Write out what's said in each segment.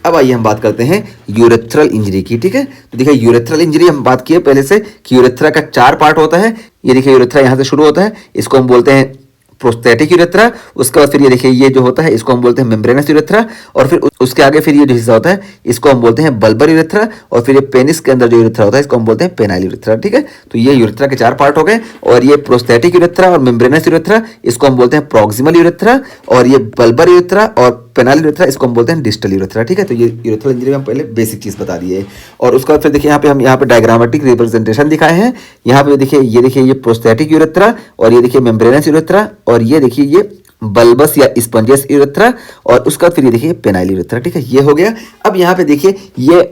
अब आइए हम बात करते हैं यूरेथ्रल इंजरी की। ठीक है, तो देखिए यूरेथ्रल इंजरी हम बात किए पहले से कि यूरेथ्रा का 4 पार्ट होता है। ये देखिए यूरेथ्रा यहाँ से शुरू होता है, इसको हम बोलते हैं प्रोस्थेटिक यूरेथ्रा। उसके बाद फिर ये देखिए ये जो होता है इसको हम बोलते हैं मेम्ब्रेनस यूरेथ्रा। और फिर उसके आगे फिर ये जो हिस्सा होता है इसको हम बोलते हैं बल्बर यूरेथ्रा। और फिर ये पेनिस के अंदर जो यूरेथ्रा होता है इसको हम बोलते हैं पेनाइल यूरेथ्रा। ठीक है, तो ये यूरेथ्रा के 4 पार्ट हो गए। और ये प्रोस्थेटिक यूरेथ्रा और मेम्ब्रेनस यूरेथ्रा इसको हम बोलते हैं प्रॉक्सिमल यूरेथ्रा। और ये बल्बर यूरेथ्रा और पेनाइल यूरेथ्रा इसको हम बोलते हैं डिस्टल यूरेथ्रा। ठीक है, तो ये यूरेथ्रल इंजरी में हम पहले बेसिक चीज बता दिए। और उसके बाद फिर देखिए हम यहाँ पे डायग्रामेटिक रिप्रेजेंटेशन दिखाए हैं। यहाँ पे देखिए ये प्रोस्थेटिक यूरेथ्रा और ये देखिए मेम्ब्रेनस यूरेथ्रा और ये देखिए ये बल्बस या स्पंजियस यूरेथ्रा और उसका फिर ये देखिए पेनाइल यूरेथ्रा। ठीक है, ये हो गया। अब यहाँ पे देखिए ये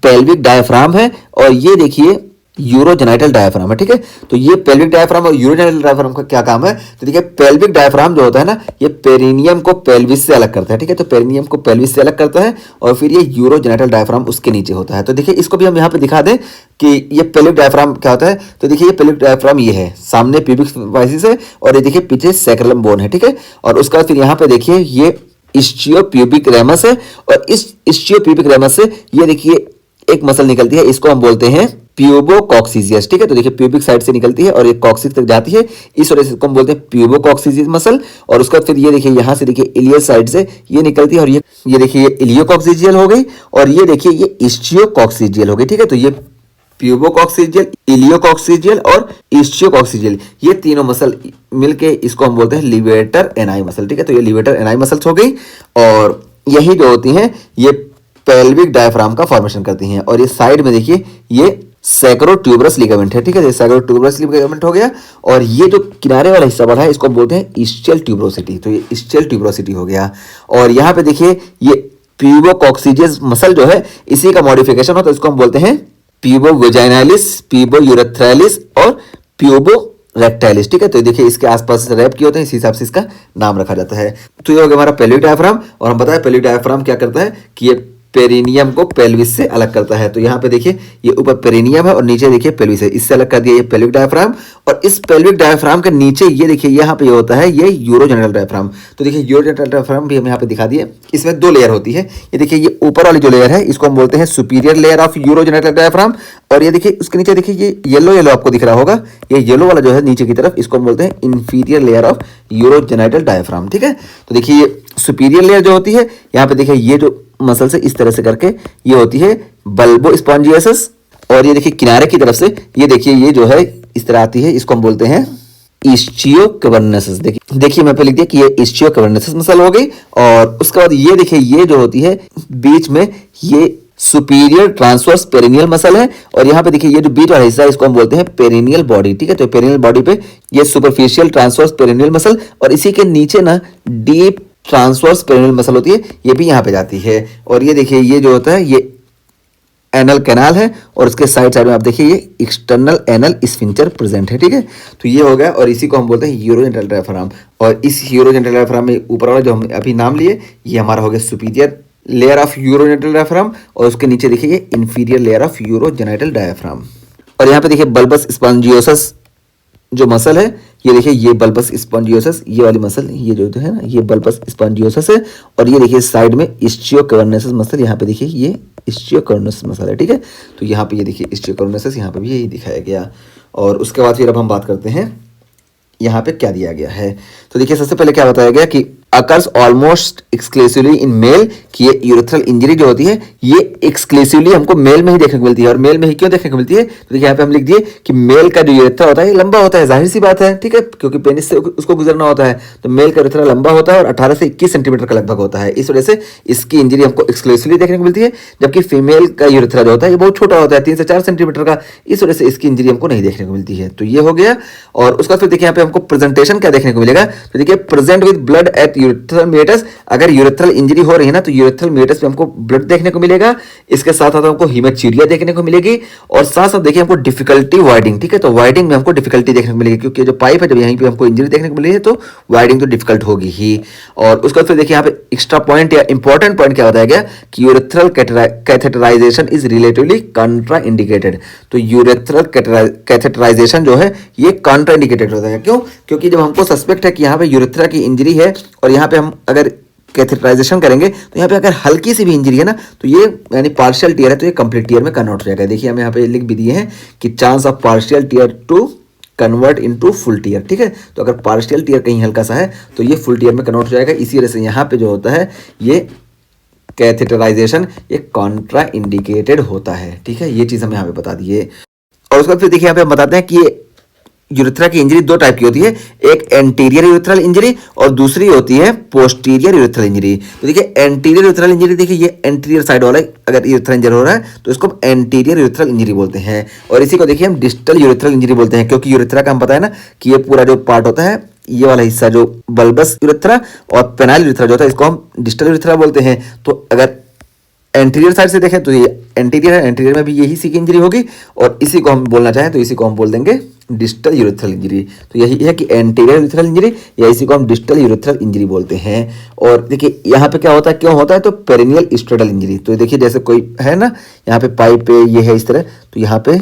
पेल्विक डायफ्राम है और ये देखिए यूरोजेनाइटल डायफ्राम है। ठीक है, तो ये पेल्विक डायफ्राम और यूरोजेनाइटल डायफ्राम का क्या काम है, तो देखिए पेल्विक डायफ्राम जो होता है ना ये पेरिनियम को पेल्विस से अलग करता है। ठीक है, तो पेरिनियम को पेल्विस से अलग करता है और फिर ये यूरोजेनाइटल डायफ्राम उसके नीचे होता है। तो देखिए इसको भी हम यहाँ पे दिखा दें कि ये पेल्विक डायफ्राम क्या होता है। तो देखिए ये पेल्विक डायफ्राम ये है, सामने प्यूबिक स्पाइसिस है और ये देखिए पीछे सैक्रलम बोन है। ठीक है, और उसके बाद फिर यहाँ पे देखिए ये इस्चियोप्यूबिक रेमस है और इस इस्चियोप्यूबिक रेमस से ये देखिए एक मसल निकलती है, इसको हम बोलते हैं प्यूबोकॉक्सिजियस। ठीक है, तो देखिए प्यूबिक साइड से निकलती है और ये कॉक्सिस तक जाती है, इस वजह से इसको हम बोलते हैं प्यूबोकॉक्सिजियस मसल। और उसके बाद फिर ये देखिए यहाँ से देखिए इलियस साइड से ये निकलती है और ये देखिए ये इलियोकॉक्सिजियल हो गई और ये देखिए ये इस्चियोकॉक्सिजियल हो गई। ठीक है, तो ये प्यूबोकॉक्सिजियल, इलियोकॉक्सिजियल और इस्चियोकॉक्सिजियल ये तीनों मसल मिलके इसको हम बोलते हैं लिवेटर एनाई मसल। ठीक है, तो ये लिवेटर एनाई मसल्स हो गई और यही जो होती हैं ये पेल्विक डायफ्राम का फॉर्मेशन करती हैं। और ये साइड में देखिए ये सैक्रोट्यूबरस लिगामेंट है। ठीक है, ये सैक्रोट्यूबरस लिगामेंट हो गया और ये जो किनारे वाला हिस्सा बढ़ा है इसको हम बोलते हैं इस्चियल ट्यूबरोसिटी। तो ये इस्चियल ट्यूबरोसिटी हो गया। और यहाँ पे देखिए ये प्यूबोकॉक्सिजियस मसल जो है इसी का मॉडिफिकेशन होता है, इसको हम बोलते हैं प्यूबोवेजाइनालिस, प्यूबोयूरेथ्रालिस और प्यूबो रेक्टाइलिस। ठीक है, तो देखिए इसके आसपास रैप किए होते हैं, इस हिसाब से इसका नाम रखा जाता है। तो ये हो गया हमारा पेल्विक डायफ्राम। और हम बताएं पेल्विक डायफ्राम क्या करता है कि ये पेरिनियम को पेल्विस से अलग करता है। तो यहाँ पे देखिए ये ऊपर पेरिनियम है और नीचे देखिए पेल्विस है, इससे अलग कर दिया ये पेल्विक डायफ्राम। और इस पेल्विक डायफ्राम के नीचे ये देखिए यहाँ पे होता है ये यूरोजेनिटल डायफ्राम। तो देखिए यूरोजेनिटल डायफ्राम भी हम यहाँ पे दिखा दिए, इसमें 2 लेयर होती है। ये देखिए ये ऊपर वाली जो लेयर है इसको हम बोलते हैं superior layer of urogenital diaphragm. और ये देखिए उसके नीचे देखिए ये येलो येलो आपको दिख रहा होगा, ये येलो वाला जो है नीचे की तरफ इसको हम बोलते हैं inferior layer of urogenital diaphragm. ठीक है, तो देखिए ये सुपीरियर लेयर जो होती है यहाँ पे देखिए ये जो मसल से इस तरह से करके ये होती है बल्बो स्पॉन्जियोसिस। और ये देखिए किनारे की तरफ से ये देखिए ये जो है इस तरह आती है, इसको हम बोलते हैं इस्चियोकवर्नेसिस। देखिए मैं पे लिख दिया कि ये इस्चियोकवर्नेसिस मसल हो गई। और उसके बाद ये देखिए ये जो होती है बीच में ये सुपीरियर ट्रांसवर्स पेरिनियल मसल है। और यहाँ पे देखिए ये जो बीच वाला हिस्सा है इसको हम बोलते हैं पेरिनियल बॉडी। ठीक है, तो पेरिनियल बॉडी पे ये सुपरफिशियल ट्रांसवर्स पेरिनियल मसल और इसी के नीचे ना डीप ट्रांसवर्स पेरिनियल मसल होती है, ये भी यहाँ पे जाती है। और ये देखिए ये जो होता है ये एनल कैनाल है और उसके साइड साइड में आप देखिए ये एक्सटर्नल एनल स्फिंक्टर प्रेजेंट है। ठीक है, तो ये हो गया और इसी को हम बोलते हैं यूरोजेनिटल डायफ्राम। और इस यूरोजेनिटल डायफ्राम में ऊपर वाला जो हम अभी नाम लिए ये हमारा हो गया superior layer of urogenital diaphragm और उसके नीचे देखिए ये inferior layer of urogenital diaphragm. और यहाँ पे देखिए बल्बस स्पॉन्जियोसिस जो मसल है ये देखिए ये बल्बस स्पॉन्जियोसिस ये वाली मसल ये जो है ना ये बल्बस स्पॉन्जियोसिस है। और ये देखिए साइड में इस्चियोकवर्नेसिस मसल, यहाँ पे देखिए ये इस्चियोकवर्नेसिस मसल है। ठीक है, तो यहाँ पे ये देखिए इस्चियोकवर्नेसिस यहाँ पे भी यही दिखाया गया। और उसके बाद फिर अब हम बात करते हैं यहाँ पे क्या दिया गया है। तो देखिए सबसे पहले क्या बताया गया कि occurs almost exclusively in male कि ये यूरेथ्रल इंजरी जो होती है ये एक्सक्लूसिवली हमको मेल में ही देखने को मिलती है। और मेल में ही क्यों देखने को मिलती है, तो देखिए यहाँ पे हम लिख दिए कि मेल का जो यूरेथ्रा होता है ये लंबा होता है, जाहिर सी बात है। ठीक है, क्योंकि पेनिस से उसको गुजरना होता है, तो मेल का यूरेथ्रा लंबा होता है और 18 से 21 सेंटीमीटर का लगभग होता है। इस वजह से इसकी इंजरी हमको एक्सक्लूसिवली देखने को मिलती है। जबकि फीमेल का यूरेथ्रा जो होता है ये बहुत छोटा होता है, 3 से 4 सेंटीमीटर का, इस वजह से इसकी इंजरी हमको नहीं देखने को मिलती है। तो ये हो गया। और उसका फिर देखिए यहाँ पे हमको प्रेजेंटेशन क्या देखने को मिलेगा, तो देखिए present with blood at urethral meatus. अगर यूरेथ्रल इंजरी हो रही है ना तो यूरेथ्रल मेटस पे हमको ब्लड देखने को मिलेगा, इसके साथ साथ हमको हीमेचूरिया देखने को मिलेगी और साथ साथ देखिए हमको डिफिकल्टी वाइडिंग। ठीक है, तो वाइडिंग में हमको डिफिकल्टी देखने को मिलेगी क्योंकि जो पाइप है जब यहीं पे हमको इंजरी देखने को मिली है तो वाइडिंग तो डिफिकल्ट होगी ही। और उसके बाद फिर देखिए यहाँ पे एक्स्ट्रा पॉइंट या इंपॉर्टेंट पॉइंट क्या बताया गया कि urethral catheterisation is relatively contraindicated. तो यूरेथ्रल कैथेटराइजेशन जो है ये कॉन्ट्रा इंडिकेटेड होता है। क्यों, क्योंकि जब हमको सस्पेक्ट है कि यहाँ पे यूरेथ्रा की इंजरी है और यहाँ पे हम अगर कैथेटराइजेशन करेंगे तो यहाँ पे अगर हल्की सी भी इंजरी है ना तो ये यानी पार्शियल टीयर है तो ये कंप्लीट टीयर में कन्वर्ट हो जाएगा। देखिए हम यहाँ पे लिख भी दिए हैं कि chance of partial tear to convert into full tear, ठीक है। तो अगर पार्शियल टीयर कहीं हल्का सा है तो ये फुल टीयर में कन्वर्ट हो जाएगा। इसी वजह से यहाँ पे जो होता है ये कैथेटराइजेशन ये कॉन्ट्रा इंडिकेटेड होता है, ठीक है। ये चीज़ हम यहाँ पे बता दिए। और उसके बाद फिर देखिए यहाँ पे हम बताते हैं कि ये यूरेथ्रा की इंजरी दो टाइप की होती है, एक एंटीरियर यूरेथ्रल इंजरी और दूसरी होती है पोस्टीरियर यूरेथ्रल इंजरी। तो देखिए एंटीरियर यूरेथ्रल इंजरी, देखिए ये एंटीरियर साइड वाला अगर यूरेथ्रा इंजर हो रहा है तो इसको एंटीरियर यूरेथ्रल इंजरी बोलते हैं। और इसी को देखिए हम डिस्टल यूरेथ्रल इंजरी बोलते हैं, क्योंकि यूरेथ्रा का हम पता है ना कि ये पूरा जो पार्ट होता है ये वाला हिस्सा जो बल्बस यूरेथ्रा और पेनाइल यूरेथ्रा जो होता है इसको हम डिस्टल यूरेथ्रा बोलते हैं। तो अगर एंटीरियर साइड से देखें तो ये एंटीरियर है, एंटीरियर में भी यही सी की इंजरी होगी और इसी को हम बोलना चाहें तो इसी को हम बोल देंगे डिस्टल यूरेथ्रल इंजरी। तो यही है कि एंटीरियर यूरेथ्रल इंजरी या इसी को हम डिस्टल यूरेथ्रल इंजरी बोलते हैं। और देखिए यहाँ पे क्या होता है, क्यों होता है, तो पेरिनियल स्ट्रेडल इंजरी। तो देखिए जैसे कोई है ना यहाँ पे पाइप पे ये है इस तरह, तो यहाँ पे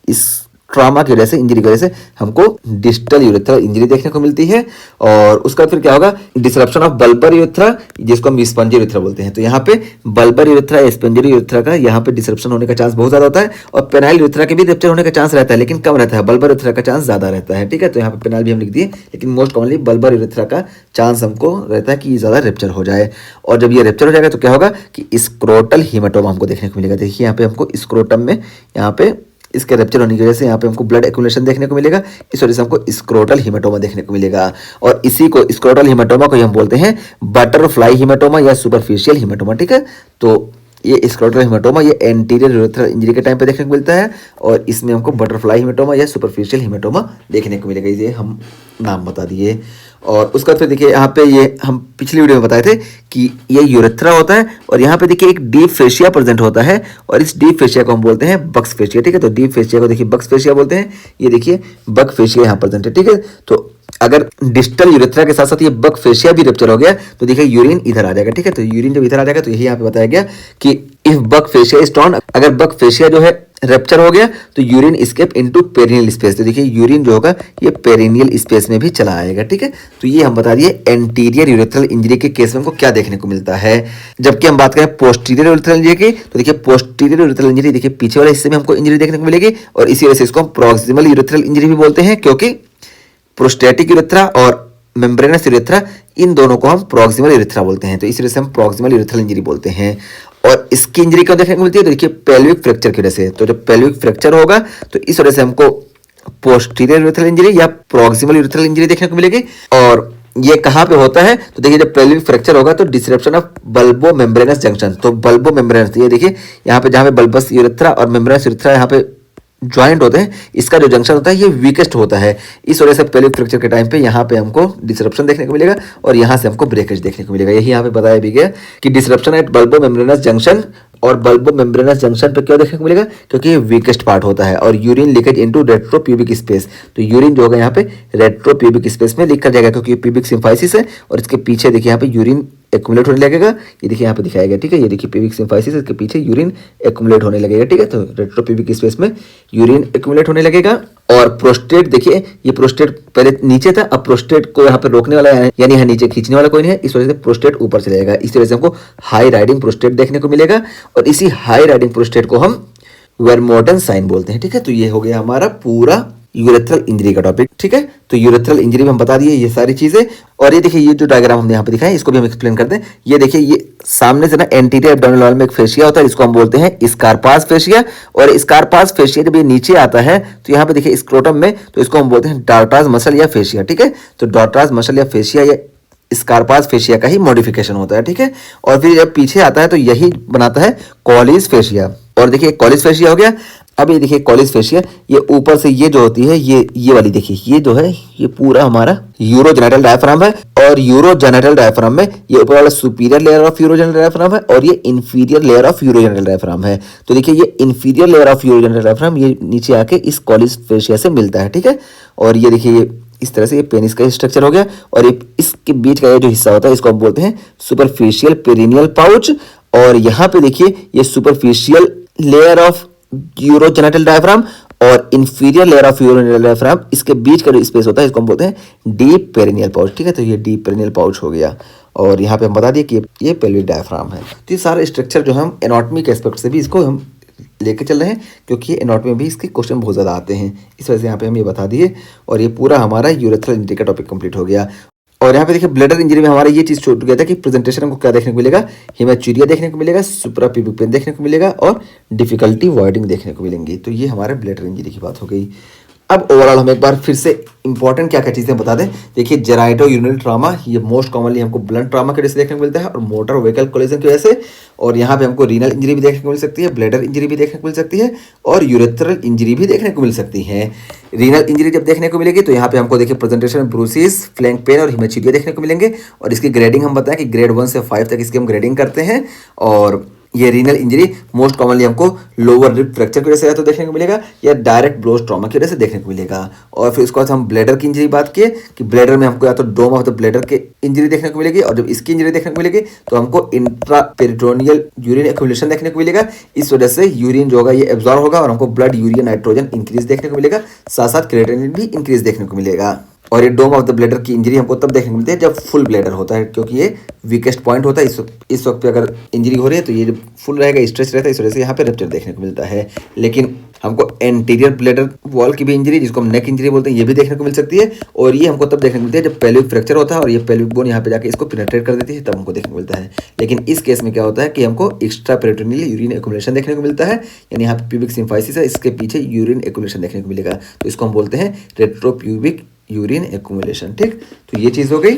इस ट्रॉमा की वजह से, इंजरी की वजह से हमको डिस्टल यूरेथ्रल इंजरी देखने को मिलती है। और उसका फिर क्या होगा, डिसरप्शन ऑफ बल्बर यूरेथ्रा जिसको हम स्पंजी यूरेथ्रा बोलते हैं। तो यहाँ पे बल्बर यूरेथ्रा स्पंजी यूरेथ्रा का यहाँ पे डिसरप्शन होने का चांस बहुत ज्यादा होता है और पेनाइल यूरेथ्रा के भी रप्चर होने का चांस रहता है, लेकिन कम रहता है। बल्बर यूरेथ्रा का चांस ज्यादा रहता है, ठीक है। तो यहाँ पे पेनाइल भी हम लिख दिए, लेकिन मोस्ट कॉमनली बल्बर यूरेथ्रा का चांस हमको रहता है कि ज्यादा रप्चर हो जाए। और जब ये रप्चर हो जाएगा तो क्या होगा कि स्क्रोटल हीमेटोमा हमको देखने को मिलेगा। देखिए यहाँ पे हमको स्क्रोटम में यहाँ पे इसके रप्चर होने की वजह से यहाँ पे हमको ब्लड एक्यूमुलेशन देखने को मिलेगा, इस वजह से हमको स्क्रोटल हीमेटोमा देखने को मिलेगा। और इसी को स्क्रोटल हीमेटोमा को हम बोलते हैं बटरफ्लाई हीमेटोमा या सुपरफिशियल हीमेटोमा, ठीक है। तो ये स्क्रोटल हीमेटोमा ये एंटीरियर यूरेथ्रल इंजरी के टाइम पे देखने को मिलता है और इसमें हमको बटरफ्लाई हीमेटोमा या सुपरफिशियल हीमेटोमा देखने को मिलेगा। ये हम नाम बता दिए। और उसका फिर देखिए यहाँ पे ये हम पिछली वीडियो में बताए थे कि ये यूरेथ्रा होता है और यहाँ पे देखिए एक डीप फेशिया प्रेजेंट होता है और इस डीप फेशिया को हम बोलते हैं बक्स फेशिया, ठीक है। तो डीप फेशिया को देखिए बक्स फेशिया बोलते हैं। ये देखिए बक फेशिया यहाँ प्रेजेंट है, ठीक है। तो अगर डिस्टल यूरेथ्रा के साथ साथ ये बक फेशिया भी रप्चर हो गया तो देखिए यूरिन इधर आ जाएगा, ठीक है। तो यूरिन जब इधर आ जाएगा तो यही यहाँ पे बताया गया कि if buck fascia is torn, अगर बक फेशिया जो है रप्चर हो गया तो urine escape into perineal space. तो देखिए यूरिन जो होगा ये पेरिनियल स्पेस में भी चला आएगा, ठीक है। तो ये हम बता दिए एंटीरियर यूरेथ्रल इंजरी के केस में हमको क्या देखने को मिलता है। जबकि हम बात करें पोस्टीरियर यूरेथ्रल इंजरी की तो देखिए पोस्टीरियर यूरेथ्रल इंजरी देखिए पीछे वाले हिस्से में हमको इंजरी देखने को मिलेगी और इसी वजह से इसको हम प्रॉक्सिमल यूरेथ्रल इंजरी भी बोलते हैं, क्योंकि प्रोस्टेटिक यूरेथ्रा और मेम्ब्रेनस यूरेथ्रा इन दोनों को हम प्रॉक्सिमल यूरेथ्रा बोलते हैं। तो इस वजह से हम प्रॉक्सिमल यूरेथ्रल इंजरी बोलते हैं। और इसकी इंजरी क्यों देखने को मिलती है, तो देखिए पेल्विक फ्रैक्चर की वजह से। तो जब पेल्विक फ्रैक्चर होगा तो इस वजह से हमको पोस्टीरियर यूरेथ्रल इंजरी या प्रॉक्सिमल यूरेथ्रल इंजरी देखने को मिलेगी। और ये कहाँ पे होता है, तो देखिए जब पेल्विक फ्रैक्चर होगा तो disruption of bulbo membranous junction. तो बल्बो मेम्ब्रेनस, ये देखिए यहाँ पे जहाँ पे बल्बस यूरेथ्रा और मेम्ब्रेनस यूरेथ्रा यहाँ पे ज्वाइंट होते हैं, इसका जो जंक्शन होता है ये वीकेस्ट होता है। इस वजह से पेल्विक फ्रैक्चर के टाइम पे यहाँ पे हमको डिसरप्शन देखने को मिलेगा और यहाँ से हमको ब्रेकेज देखने को मिलेगा। यही यहाँ पे बताया भी गया कि disruption at bulbo membranous junction, और बल्बो मेम्ब्रेनस जंक्शन पे क्यों देखने को मिलेगा, क्योंकि ये वीकेस्ट पार्ट होता है। और urine leakage into retropubic space, तो यूरिन जो होगा यहाँ पे रेट्रोप्यूबिक स्पेस में लीक कर जाएगा, क्योंकि प्यूबिक सिम्फाइसिस है और इसके पीछे देखिए यहाँ पे यूरिन एक्युमुलेट होने लगेगा। ये देखिए यहाँ पे दिखाया गया, ठीक है। ये देखिए प्यूबिक सिम्फाइसिस, इसके पीछे यूरिन एक्युमुलेट होने लगेगा, ठीक है। तो रेट्रोप्यूबिक स्पेस में यूरिन एक्युमुलेट होने लगेगा। और प्रोस्टेट देखिए, ये प्रोस्टेट पहले नीचे था, अब प्रोस्टेट को यहाँ पे रोकने वाला है, यानी यहाँ नीचे खींचने वाला कोई नहीं है, इस वजह से प्रोस्टेट ऊपर चले जाएगा। इस वजह से हमको हाई राइडिंग प्रोस्टेट देखने को मिलेगा और इसी हाई राइडिंग प्रोस्टेट को हम वर्मोटन साइन बोलते हैं, ठीक है। तो ये हो गया हमारा पूरा यूरेथ्रल इंजरी का टॉपिक, ठीक है। तो यूरेथ्रल इंजरी में हम बता दिए ये सारी चीजें। और ये देखिए ये जो डायग्राम हमने यहाँ पे दिखाया है इसको भी हम एक्सप्लेन करते हैं। ये देखिए ये सामने से ना एंटीरियर एब्डोमिनल वॉल में एक फेशिया होता है, इसको हम बोलते हैं स्कारपास फेशिया। और स्कारपास फेशिया जब ये नीचे आता है तो यहाँ पे देखिए स्क्रोटम में, तो इसको हम बोलते हैं डार्टास मसल या फेशिया, ठीक है। तो डार्टास मसल या फेशिया या स्कारपास फेशिया का ही मॉडिफिकेशन होता है, ठीक है। और फिर जब पीछे आता है तो यही बनाता है कॉलिस फेशिया। और देखिए कॉलिस फेशिया हो गया। अब ये देखिए कॉलिस फेशिया, ये ऊपर से ये जो होती है ये वाली देखिए, ये जो है ये पूरा हमारा यूरोजेनिटल डायफ्राम है। और यूरोजेनिटल डायफ्राम में ये ऊपर वाला superior layer of urogenital diaphragm है और ये inferior layer of urogenital diaphragm है। तो देखिए ये inferior layer of urogenital diaphragm ये नीचे आके इस कॉलिस फेशिया से मिलता है, ठीक है। और ये देखिए ये इस तरह से ये पेनिस का स्ट्रक्चर हो गया। और ये इसके बीच का ये जो हिस्सा होता है इसको हम बोलते हैं सुपरफिशियल पेरिनियल पाउच। और यहाँ पे देखिए ये superficial layer of urogenital diaphragm और inferior layer of urogenital diaphragm, इसके बीच का जो स्पेस होता है इसको हम बोलते हैं डीप पेरिनियल पाउच, ठीक है। तो ये डीप पेरिनियल पाउच हो गया। और यहाँ पे हम बता दिए कि ये पेल्विक डायफ्राम है। तो ये सारे स्ट्रक्चर जो हम एनाटॉमी के एस्पेक्ट से भी इसको हम लेके चल रहे हैं, क्योंकि एनाटॉमी में भी इसके क्वेश्चन बहुत ज़्यादा आते हैं, इस वजह से यहाँ पे हम ये बता दिए। और ये पूरा हमारा यूरेथ्रल इंजरी का टॉपिक कंप्लीट हो गया। और यहाँ पे देखिए ब्लडर इंजरी में हमारा ये चीज़ छूट गया था कि प्रेजेंटेशन हमको क्या देखने को मिलेगा, हेमाचूरिया देखने को मिलेगा, सुप्राप्यूबिक पेन देखने को मिलेगा और डिफिकल्टी वॉइडिंग देखने को मिलेंगी। तो ये हमारे ब्लडर इंजरी की बात हो गई। अब ओवरऑल हम एक बार फिर से इंपॉर्टेंट क्या क्या चीज़ें बता दें। देखिए जेराइटो यूरिनरी ट्रामा ये मोस्ट कॉमनली हमको ब्लंट ट्रामा की वजह से देखने को मिलता है और मोटर व्हीकल कोलिजन की वजह से। और यहाँ पे हमको रीनल इंजरी भी देखने को मिल सकती है, ब्लैडर इंजरी भी देखने को मिल सकती है और यूरेथ्रल इंजरी भी देखने को मिल सकती है। रीनल इंजरी जब देखने को मिलेगी तो यहाँ पे हमको देखिए प्रेजेंटेशन ब्रूसिस, फ्लैंक पेन और हिमेचूरिया देखने को मिलेंगे। और इसकी ग्रेडिंग हम बताएं कि ग्रेड 1 से 5 तक इसकी हम ग्रेडिंग करते हैं। और ये रीनल इंजरी मोस्ट कॉमनली हमको लोअर रिब फ्रैक्चर की वजह से या तो देखने को मिलेगा या डायरेक्ट ब्लोज ट्रॉमा की वजह से देखने को मिलेगा। और फिर उसके बाद हम ब्लैडर की इंजरी बात किए कि ब्लैडर में हमको या तो डोम ऑफ द ब्लैडर के इंजरी देखने को मिलेगी, और जब इसकी इंजरी देखने को मिलेगी तो हमको इंट्रापेरिटोनियल यूरिन एक्यूमुलेशन देखने को मिलेगा। इस वजह से यूरिन जो होगा ये एब्जॉर्ब होगा और हमको ब्लड यूरिया नाइट्रोजन इंक्रीज देखने को मिलेगा, साथ साथ क्रिएटिनिन भी इंक्रीज देखने को मिलेगा। और ये डोम ऑफ द ब्लैडर की इंजरी हमको तब देखने को मिलती है जब फुल ब्लैडर होता है, क्योंकि ये वीकेस्ट पॉइंट होता है। इस वक्त पे अगर इंजरी हो रही है तो ये जब फुल रहेगा, स्ट्रेच रहता है, इस वजह से यहाँ पे रप्चर देखने को मिलता है। लेकिन हमको एंटीरियर ब्लैडर वॉल की भी इंजरी, जिसको हम नेक इंजरी बोलते हैं, ये भी देखने को मिल सकती है। और ये हमको तब देखने को मिलती है जब पेल्विक फ्रैक्चर होता है और ये पेल्विक बोन यहाँ पे जाके इसको पेनिट्रेट कर देती है, तब हमको देखने को मिलता है। लेकिन इस केस में क्या होता है कि हमको एक्स्ट्रा पेरिटोनियल यूरिन एक्यूमुलेशन देखने को मिलता है, यानी यहाँ पे प्यूबिक सिम्फाइसिस है, इसके पीछे यूरिन एक्यूमुलेशन देखने को मिलेगा। तो इसको हम बोलते हैं रेट्रोप्यूबिक यूरिन एक्यूमुलेशन। ठीक, तो ये चीज़ हो गई।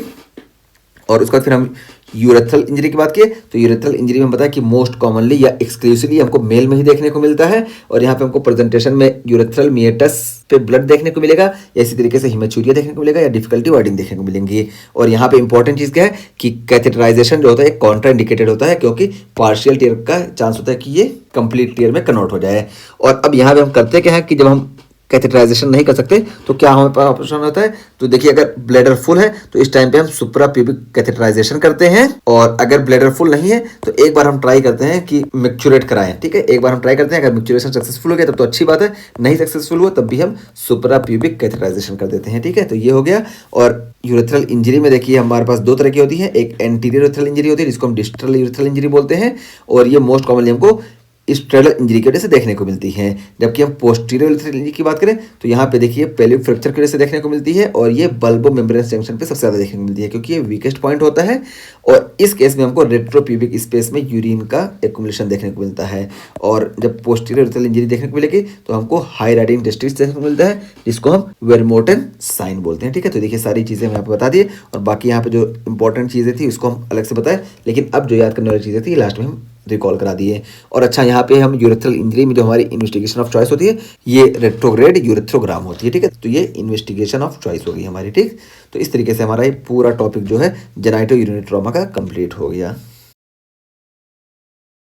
और उसके बाद फिर हम यूरेथ्रल इंजरी की बात किए तो यूरेथ्रल इंजरी में बताया कि मोस्ट कॉमनली या एक्सक्लूसिवली हमको मेल में ही देखने को मिलता है। और यहाँ पे हमको प्रेजेंटेशन में यूरेथ्रल मिएटस पे ब्लड देखने को मिलेगा, या इसी तरीके से हिमेचूरिया देखने को मिलेगा या डिफिकल्टी वाइडिंग देखने को मिलेंगी। और यहाँ पे इंपॉर्टेंट चीज़ क्या है कि कैथेटराइजेशन जो होता है कॉन्ट्रा इंडिकेटेड होता है, क्योंकि पार्शियल टीयर का चांस होता है कि ये कंप्लीट टीयर में कन्वर्ट हो जाए। और अब यहाँ पे हम करते क्या है कि जब हम कैथेटराइजेशन नहीं कर सकते तो क्या हमें पास ऑप्शन होता है, तो देखिए अगर ब्लैडर फुल है तो इस टाइम पे हम सुप्राप्यूबिक कैथेटराइजेशन करते हैं। और अगर ब्लैडर फुल नहीं है तो एक बार हम ट्राई करते हैं कि मिक्चुरेट कराएं। ठीक है, एक बार हम ट्राई करते हैं, अगर मिक्चुरेशन सक्सेसफुल हो गया तब तो अच्छी बात है, नहीं सक्सेसफुल हुआ तब भी हम सुप्राप्यूबिक कैथेटराइजेशन कर देते हैं। ठीक है, तो ये हो गया। और यूरेथ्रल इंजरी में देखिए हमारे पास दो तरह की होती है, एक एंटीरियर यूरेथ्रल इंजरी होती है जिसको हम डिस्टल यूरेथ्रल इंजरी बोलते हैं, और ये मोस्ट कॉमनली हमको स्ट्रेडल इंजरी की वजह से देखने को मिलती है। जबकि हम पोस्टीरियर यूरेथ्रल इंजरी की बात करें तो यहाँ पे देखिए पेल्विक फ्रैक्चर की वजह से देखने को मिलती है, और ये बल्बो मेम्ब्रेनस जंक्शन पे सबसे ज़्यादा देखने को मिलती है, क्योंकि ये वीकेस्ट पॉइंट होता है। और इस केस में हमको रेट्रोप्यूबिक स्पेस में यूरिन का एक्यूमुलेशन देखने को मिलता है। और जब पोस्टीरियर यूरेथ्रल इंजरी देखने को मिलेगी तो हमको हाई राइडिंग टेस्टिस देखने को मिलता है, जिसको हम वेरमोटन साइन बोलते हैं। ठीक है, तो देखिए सारी चीज़ें हम यहाँ पे बता दिए, और बाकी यहाँ पे जो इंपॉर्टेंट चीज़ें थी उसको हम अलग से बताएं, लेकिन अब जो याद करने वाली चीज़ें थी लास्ट में हम रिकॉल करा दिए। और अच्छा, यहाँ पे हम यूरेथ्रल इंजरी में जो हमारी इन्वेस्टिगेशन ऑफ चॉइस होती है ये रेट्रोग्रेड यूरेथ्रोग्राम होती है। ठीक है, तो ये इन्वेस्टिगेशन ऑफ चॉइस होगी हमारी। ठीक, तो इस तरीके से हमारा ये पूरा टॉपिक जो है जेनाइटो यूरिनरी ट्रॉमा का कंप्लीट हो गया।